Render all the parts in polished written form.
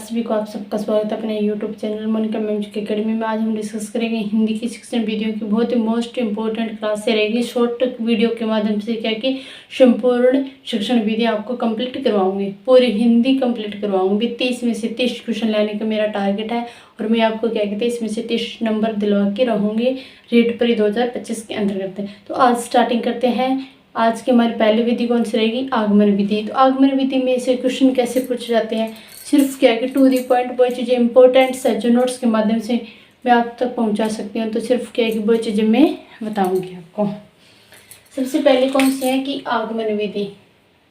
सभी को आप सबका स्वागत है अपने YouTube channel Monika magic academy में। आज हम डिस्कस करेंगे हिंदी की शिक्षण वीडियो की बहुत ही मोस्ट इंपॉर्टेंट क्लास से रहेगी। शॉर्ट वीडियो के माध्यम से क्या कि संपूर्ण शिक्षण विधि आपको कंप्लीट करवाऊंगी, पूरी हिंदी कंप्लीट करवाऊंगी। 30 में से 30 क्वेश्चन लाने का मेरा टारगेट है और मैं आपको क्या कहते हैं इसमें से 30 नंबर दिलवा के रहूँगी रेट पर 2025 के अंतर्गत। तो आज स्टार्टिंग करते हैं। आज की हमारी पहली विधि कौन सी रहेगी? आगमन विधि। तो आगमन विधि में से क्वेश्चन कैसे पूछे जाते हैं, सिर्फ क्या कि टू दी पॉइंट वो चीज़ें इंपॉर्टेंट है जो नोट्स के माध्यम से मैं आप तक पहुंचा सकती हूं। तो सिर्फ क्या है कि वो चीज़ें मैं बताऊंगी आपको। सबसे पहले कौन सी है कि आगमन विधि।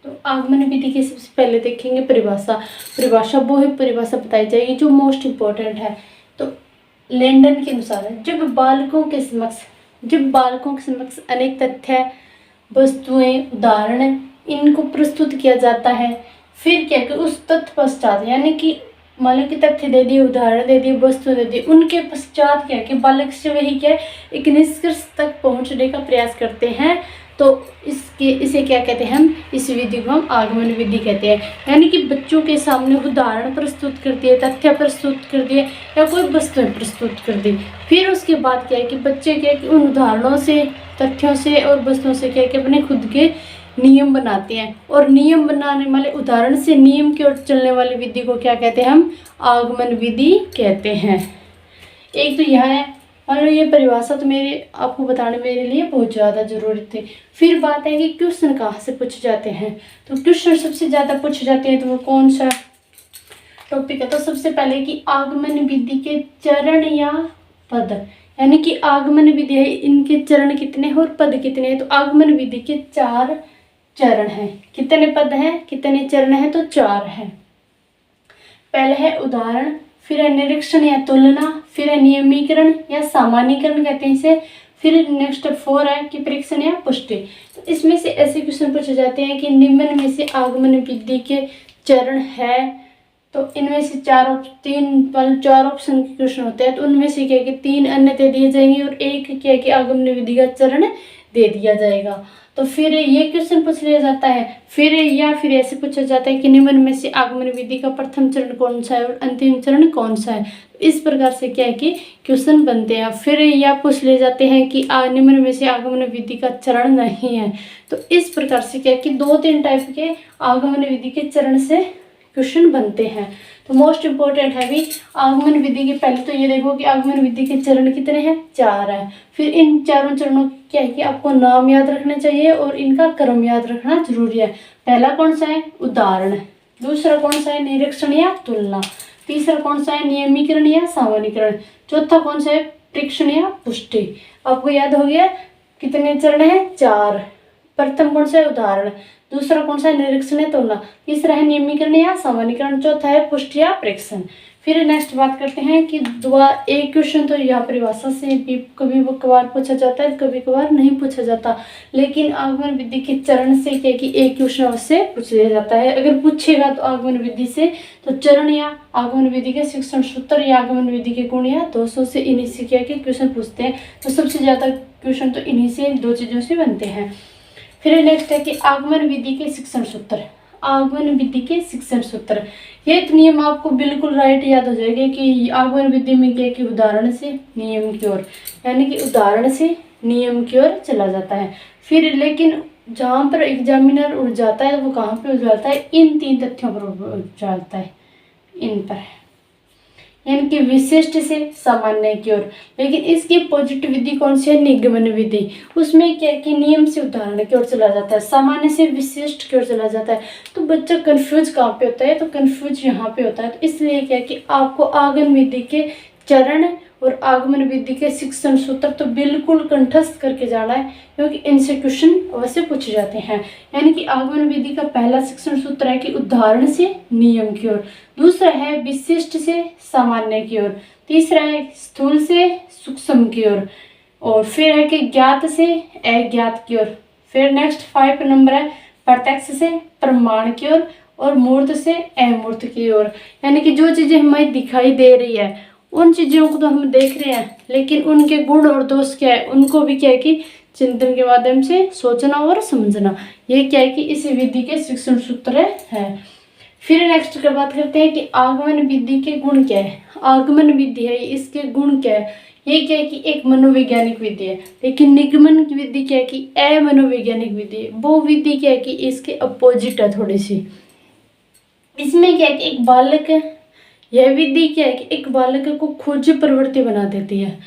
तो आगमन विधि के सबसे पहले देखेंगे परिभाषा वो है परिभाषा बताई जाएगी जो मोस्ट इम्पोर्टेंट है। तो लैंडन के अनुसार है, जब बालकों के समक्ष अनेक तथ्य, वस्तुएं, उदाहरण इनको प्रस्तुत किया जाता है, फिर क्या कि उस तथ्य पश्चात यानी कि मान लो कि तथ्य दे दिए, उदाहरण दे दिए, वस्तु दे दी, उनके पश्चात क्या कि बालक से वही क्या एक निष्कर्ष तक पहुंचने का प्रयास करते हैं। तो इसे क्या कहते हैं हम, इस विधि को हम आगमन विधि कहते हैं। यानी कि बच्चों के सामने उदाहरण प्रस्तुत कर दिए, तथ्य प्रस्तुत कर दिए या कोई वस्तु प्रस्तुत कर दी, फिर उसके बाद क्या है कि बच्चे क्या कि उन उदाहरणों से, तथ्यों से और वस्तुओं से क्या कि अपने खुद के नियम बनाते हैं। और नियम बनाने वाले, उदाहरण से नियम की ओर चलने वाली विधि को क्या कहते हैं हम, आगमन विधि कहते हैं। एक तो यह है, मान लो ये परिभाषा तो मेरे आपको बताने मेरे लिए बहुत ज़्यादा जरूरी थी। फिर बात है कि क्वेश्चन कहाँ से पूछे जाते हैं। तो क्वेश्चन सबसे ज़्यादा पूछे जाते हैं तो वो कौन सा टॉपिक है। तो सबसे पहले कि आगमन विधि के चरण या पद, यानी कि आगमन विधि है, इनके चरण कितने हैं और पद कितने हैं। तो आगमन विधि के 4 चरण हैं। कितने पद हैं, कितने चरण हैं? तो 4 हैं। पहले है उदाहरण, फिर है निरीक्षण या तुलना, फिर है नियमीकरण या सामान्यीकरण कहते हैं इसे, फिर नेक्स्ट 4 है कि परीक्षण या पुष्टि। तो इसमें से ऐसे क्वेश्चन पूछे जाते हैं कि निम्न में से आगमन विधि के चरण है। तो इनमें से 4 ऑप्शन के क्वेश्चन होते हैं। तो उनमें से क्या कि 3 अन्य दे दिए जाएंगे और एक क्या कि आगमन विधि का चरण दे दिया जाएगा। तो फिर ये क्वेश्चन पूछ लिया जाता है। फिर ऐसे पूछा जाता है कि निम्न में से आगमन विधि का प्रथम चरण कौन सा है और अंतिम चरण कौन सा है। इस प्रकार से क्या है कि क्वेश्चन बनते हैं। फिर या पूछ ले जाते हैं कि निम्न में से आगमन विधि का चरण नहीं है। तो इस प्रकार से क्या है कि 2-3 टाइप के आगमन विधि के चरण से क्वेश्चन बनते हैं। तो मोस्ट इम्पोर्टेंट है भी आगमन विधि के। पहले तो ये देखो कि आगमन विधि के चरण कितने हैं, 4 हैं। फिर इन चारों चरणों क्या है कि आपको नाम याद रखना चाहिए और इनका क्रम याद रखना जरूरी है। पहला कौन सा है, उदाहरण। दूसरा कौन सा है, निरीक्षण या तुलना। तीसरा कौन सा है, नियमीकरण या सामान्यीकरण। चौथा कौन सा है, परीक्षण या पुष्टि। आपको याद हो गया कितने चरण है, 4। प्रथम कौन सा है, उदाहरण। दूसरा कौन सा है, निरीक्षण या तुलना। तीसरा है नियमीकरण या सामान्यीकरण। चौथा है पुष्टि या परीक्षण। फिर नेक्स्ट बात करते हैं कि एक क्वेश्चन तो यहाँ परिभाषा से भी कभी कभार पूछा जाता है, कभी कभार नहीं पूछा जाता। लेकिन आगमन विधि के चरण से क्या कि एक क्वेश्चन अवश्य पूछ लिया जाता है। अगर पूछेगा तो आगमन विधि से, तो चरण या आगमन विधि के शिक्षण सूत्र या आगमन विधि के गुण या दोषों से, इन्हीं से क्या कि क्वेश्चन पूछते हैं। तो सबसे ज्यादा क्वेश्चन तो इन्हीं से, 2 चीजों से बनते हैं। फिर नेक्स्ट है कि आगमन विधि के शिक्षण सूत्र। आगमन विधि के शिक्षण सूत्र, ये तो नियम आपको बिल्कुल राइट याद हो जाएगा कि आगमन विधि में क्या कि उदाहरण से नियम की ओर, यानी कि उदाहरण से नियम की ओर चला जाता है। फिर लेकिन जहाँ पर एग्जामिनर उड़ जाता है वो कहाँ पे उड़ जाता है, इन 3 तथ्यों पर उड़ जाता है, इन पर, यानी कि विशिष्ट से सामान्य की ओर। लेकिन इसकी पॉजिटिव विधि कौन सी है, निगमन विधि। उसमें क्या कि नियम से उदाहरण की ओर चला जाता है, सामान्य से विशिष्ट की ओर चला जाता है। तो बच्चा कंफ्यूज कहाँ पे होता है, तो कंफ्यूज यहाँ पे होता है। तो इसलिए क्या कि आपको आगमन विधि के चरण और आगमन विधि के शिक्षण सूत्र तो बिल्कुल कंठस्थ करके जाना है, क्योंकि इनसे क्वेश्चन अवश्य पूछे जाते हैं। यानी कि आगमन विधि का पहला शिक्षण सूत्र है कि उदाहरण से नियम की ओर। दूसरा है विशिष्ट से सामान्य की ओर। तीसरा है स्थूल से सूक्ष्म की ओर। और फिर है कि ज्ञात से अज्ञात की ओर। फिर नेक्स्ट 5 नंबर है प्रत्यक्ष से प्रमाण की ओर और मूर्त से अमूर्त की ओर। यानी कि जो चीजें हमें दिखाई दे रही है उन चीजों को तो हम देख रहे हैं, लेकिन उनके गुण और दोष क्या है उनको भी क्या है कि चिंतन के माध्यम से सोचना और समझना। ये क्या है कि इस विधि के शिक्षण सूत्र है। फिर नेक्स्ट का बात करते हैं कि आगमन विधि के गुण क्या है। आगमन विधि है, इसके गुण क्या है। ये क्या है कि एक मनोवैज्ञानिक विधि है, लेकिन निगमन की विधि क्या है कि अमनोवैज्ञानिक विधि है। वो विधि क्या है कि इसके अपोजिट है थोड़ी सी। इसमें क्या है कि एक बालक है, यह विधि क्या है कि एक बालक को खोज प्रवृत्ति बना देती है।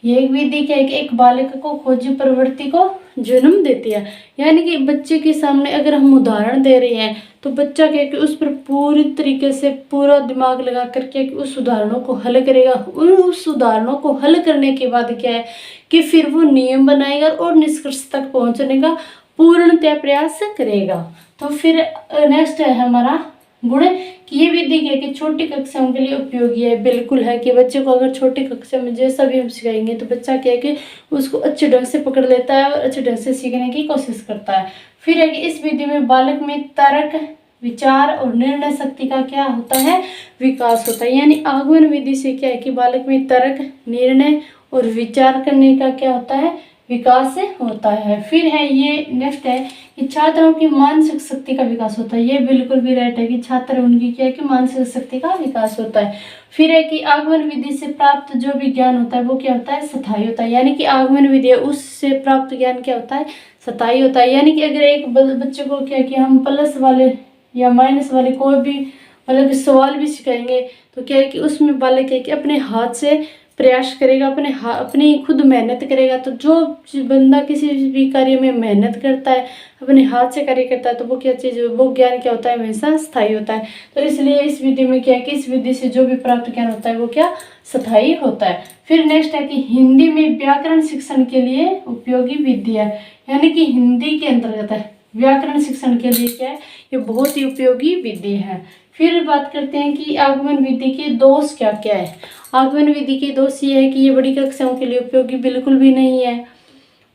यह विधि क्या है कि एक बालक को खोज प्रवृत्ति को जन्म देती है। यानी कि बच्चे के सामने अगर हम उदाहरण दे रहे हैं तो बच्चा क्या है कि उस पर पूरी तरीके से पूरा दिमाग लगा करके उस उदाहरणों को हल करेगा। उस उदाहरणों को हल करने के बाद क्या है कि फिर वो नियम बनाएगा और निष्कर्ष तक पहुंचने का पूर्णतः प्रयास करेगा। तो फिर नेक्स्ट है हमारा गुण कि ये विधि क्या है कि छोटी कक्षाओं के लिए उपयोगी है। बिल्कुल है कि बच्चे को अगर छोटी कक्षा में जैसा भी हम सिखाएंगे तो बच्चा क्या है कि उसको अच्छे ढंग से पकड़ लेता है और अच्छे ढंग से सीखने की कोशिश करता है। फिर है कि इस विधि में बालक में तर्क, विचार और निर्णय शक्ति का क्या होता है, विकास होता है। यानी आगमन विधि से क्या है कि बालक में तर्क, निर्णय और विचार करने का क्या होता है, विकास होता है। फिर है ये नेक्स्ट है कि छात्रों की मानसिक शक्ति का विकास होता है। ये बिल्कुल भी राइट है कि छात्र उनकी क्या है कि मानसिक शक्ति का विकास होता है। फिर है कि आगमन विधि से प्राप्त जो भी ज्ञान होता है वो क्या होता है, स्थायी होता है। यानी कि आगमन विधि है उससे प्राप्त ज्ञान क्या होता है, स्थायी होता है। यानी कि अगर एक बच्चे को क्या है कि हम प्लस वाले या माइनस वाले कोई भी मतलब सवाल भी सिखाएंगे तो क्या है कि उसमें बालक क्या है कि अपने हाथ से प्रयास करेगा, अपनी खुद मेहनत करेगा। तो जो बंदा किसी भी कार्य में मेहनत करता है, अपने हाथ से कार्य करता है, तो वो क्या चीज़, वो ज्ञान क्या होता है, हमेशा स्थायी होता है। तो इसलिए इस विधि में क्या है कि इस विधि से जो भी प्राप्त ज्ञान होता है वो क्या, स्थायी होता है। फिर नेक्स्ट है कि हिंदी में व्याकरण शिक्षण के लिए उपयोगी विधि है। यानी कि हिंदी के अंतर्गत है व्याकरण शिक्षण के लिए क्या है, ये बहुत ही उपयोगी विधि है। फिर बात करते हैं कि आगमन विधि के दोष क्या क्या है। आगमन विधि के दोष ये है कि ये बड़ी कक्षाओं के लिए उपयोगी बिल्कुल भी नहीं है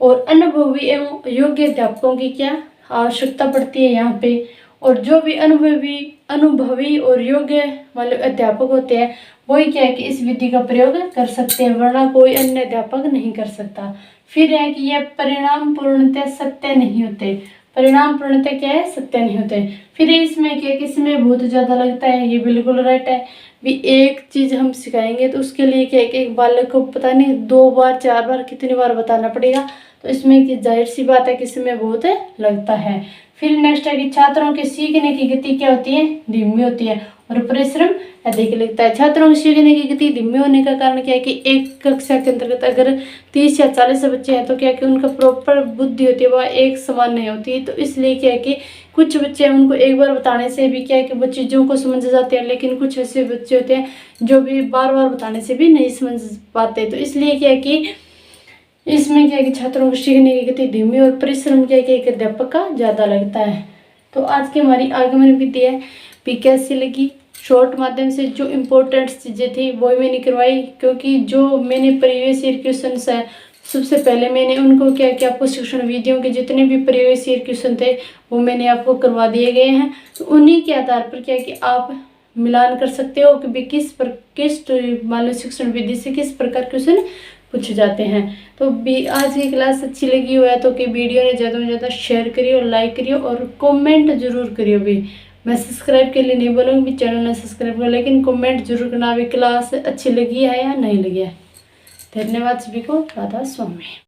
और अनुभवी एवं योग्य अध्यापकों की क्या आवश्यकता पड़ती है यहाँ पे। और जो भी अनुभवी और योग्य वाले अध्यापक होते हैं वही क्या है कि इस विधि का प्रयोग कर सकते हैं, वरना कोई अन्य अध्यापक नहीं कर सकता। फिर है कि यह परिणाम पूर्णतः सत्य नहीं होते। परिणाम पूर्णतः क्या है, सत्य नहीं होते। फिर इसमें क्या किसमें बहुत ज़्यादा लगता है, ये बिल्कुल राइट है। भी एक चीज़ हम सिखाएंगे तो उसके लिए क्या है कि एक बालक को पता नहीं 2 बार 4 बार कितनी बार बताना पड़ेगा। तो इसमें कि जाहिर सी बात है कि इसमें बहुत लगता है। फिर नेक्स्ट है कि छात्रों के सीखने की गति क्या होती है, धीमी होती है और परिश्रम अधिक लगता है। छात्रों की सीखने की गति धीमी होने का कारण क्या है कि एक कक्षा के अंतर्गत अगर 30 या 40 बच्चे हैं तो क्या है कि उनका प्रॉपर बुद्धि होती है वह एक समान नहीं होती। तो इसलिए क्या है कि कुछ बच्चे उनको एक बार बताने से भी क्या है कि वो चीज़ों को समझ जाते हैं, लेकिन कुछ ऐसे बच्चे होते हैं जो भी बार बार बताने से भी नहीं समझ पाते। तो इसलिए क्या है कि इसमें क्या है कि छात्रों को सीखने की गति धीमी और परिश्रम क्या है कि एक अध्यापक का ज़्यादा लगता है। तो आज की हमारी आगमन विधि है भी कैसी लगी, शॉर्ट माध्यम से जो इम्पोर्टेंट चीज़ें थी वो मैंने करवाई, क्योंकि जो मैंने प्रीवियस ईयर क्वेश्चन है सबसे पहले मैंने उनको क्या कि आपको शिक्षण वीडियो के जितने भी प्रीवियस ईयर क्वेश्चन थे वो मैंने आपको करवा दिए गए हैं। तो उन्हीं के आधार पर क्या है कि आप मिलान कर सकते हो कि भी किस मान लो शिक्षण विधि से किस प्रकार क्वेश्चन पूछ जाते हैं। तो भी आज की क्लास अच्छी लगी हुआ है तो कि वीडियो ने ज़्यादा से ज़्यादा शेयर करिए और लाइक करिए और कमेंट जरूर करिए। भी मैं सब्सक्राइब के लिए नहीं बोलूँगी, भी चैनल ने सब्सक्राइब करो, लेकिन कमेंट जरूर करना भी क्लास अच्छी लगी है या नहीं लगी है। धन्यवाद सभी को, राधा स्वामी।